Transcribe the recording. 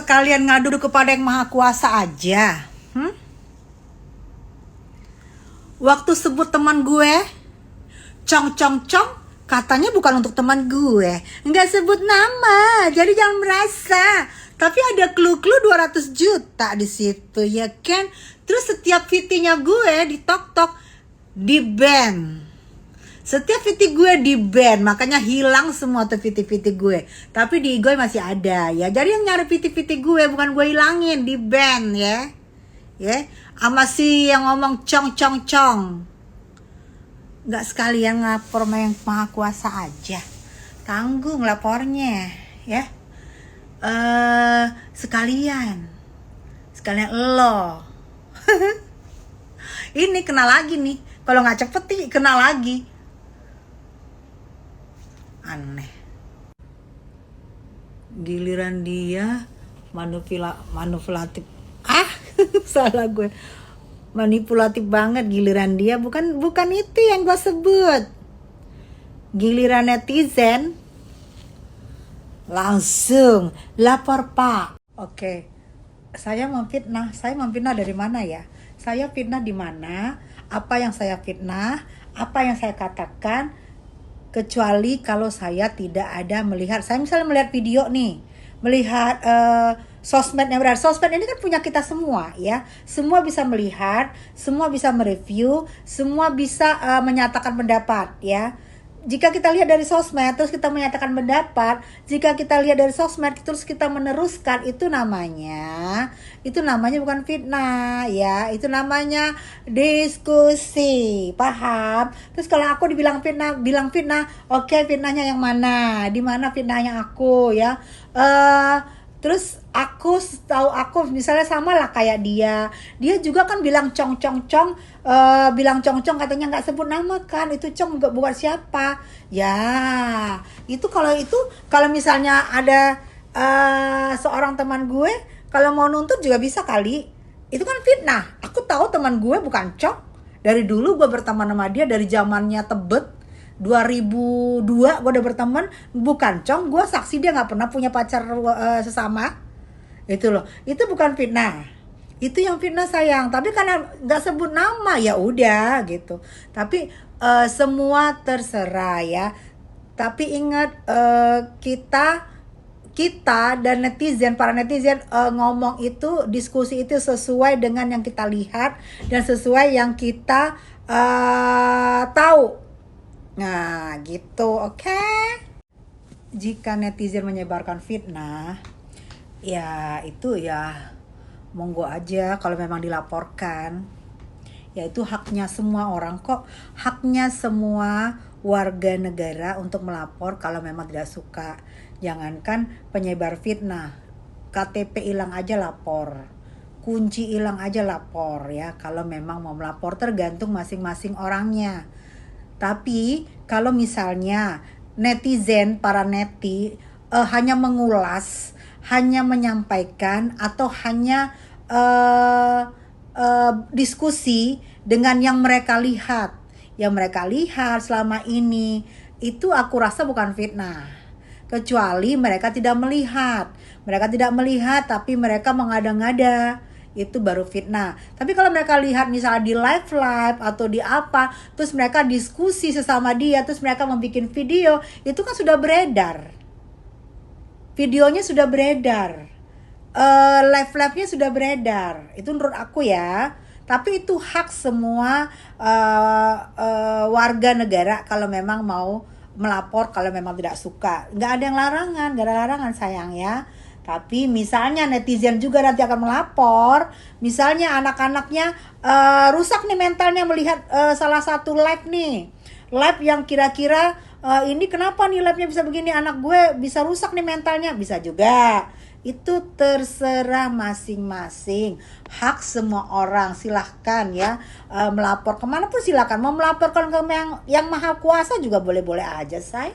sekalian ngadu kepada yang maha kuasa aja? Waktu sebut teman gue, cong, katanya bukan untuk teman gue. Nggak sebut nama, jadi jangan merasa. Tapi ada clue-clue 200 juta di situ, ya kan? Terus setiap VT-nya gue di TokTok di-ban. Setiap VT gue di-ban, makanya hilang semua tuh VT-VT gue. Tapi di gue masih ada ya. Jadi yang nyari VT-VT gue bukan gue hilangin, di-ban ya. Ya, sama si yang ngomong cong. Nggak sekalian ngelapor sama yang maha kuasa aja. Tanggung lapornya ya. Sekalian lo. Ini kena lagi nih. Kalau nggak cepet nih kena lagi. Aneh. Giliran dia manipulatif. Salah gue. Manipulatif banget giliran dia. Bukan itu yang gue sebut. Giliran netizen langsung lapor Pak. Oke. Saya memfitnah dari mana ya? Saya fitnah di mana? Apa yang saya fitnah? Apa yang saya katakan? Kecuali kalau saya tidak ada melihat. Saya misalnya melihat video nih, melihat sosmed yang benar. Sosmed ini kan punya kita semua ya. Semua bisa melihat, semua bisa mereview, semua bisa menyatakan pendapat ya. Jika kita lihat dari sosmed terus kita menyatakan pendapat, jika kita lihat dari sosmed terus kita meneruskan, itu namanya bukan fitnah ya, itu namanya diskusi, paham? Terus kalau aku bilang fitnah, oke, fitnahnya yang mana? Di mana fitnahnya aku ya? Terus aku misalnya sama lah kayak dia juga kan bilang cong, bilang cong katanya nggak sebut nama kan, itu cong nggak buat siapa ya. Kalau misalnya ada seorang teman gue kalau mau nuntut juga bisa kali, itu kan fitnah. Aku tahu teman gue bukan cong, dari dulu gue berteman sama dia dari zamannya Tebet 2002 gue udah berteman, bukan cong. Gue saksi dia nggak pernah punya pacar sesama. Itu loh, itu bukan fitnah. Itu yang fitnah sayang. Tapi karena nggak sebut nama ya udah gitu. Tapi semua terserah ya. Tapi ingat kita dan para netizen ngomong itu, diskusi itu sesuai dengan yang kita lihat dan sesuai yang kita tahu. Nah gitu, oke? Jika netizen menyebarkan fitnah, ya itu ya monggo aja kalau memang dilaporkan. Ya itu haknya semua orang kok. Haknya semua warga negara untuk melapor kalau memang tidak suka. Jangankan penyebar fitnah, KTP hilang aja lapor, kunci hilang aja lapor ya. Kalau memang mau melapor, tergantung masing-masing orangnya. Tapi kalau misalnya netizen, para hanya mengulas, hanya menyampaikan atau hanya diskusi dengan yang mereka lihat selama ini, itu aku rasa bukan fitnah. Kecuali mereka tidak melihat tapi mereka mengada-ngada, itu baru fitnah. Tapi kalau mereka lihat misalnya di live atau di apa, terus mereka diskusi sesama dia, terus mereka membuat video, itu kan sudah beredar. Videonya sudah beredar. Live-nya sudah beredar. Itu menurut aku ya. Tapi itu hak semua warga negara kalau memang mau melapor, kalau memang tidak suka. Nggak ada larangan sayang ya. Tapi misalnya netizen juga nanti akan melapor, misalnya anak-anaknya rusak nih mentalnya melihat salah satu live yang kira-kira ini kenapa nih live-nya bisa begini, anak gue bisa rusak nih mentalnya, bisa juga. Itu terserah masing-masing, hak semua orang. Silahkan ya melapor kemana pun silahkan. Mau melaporkan ke yang maha kuasa juga boleh-boleh aja say.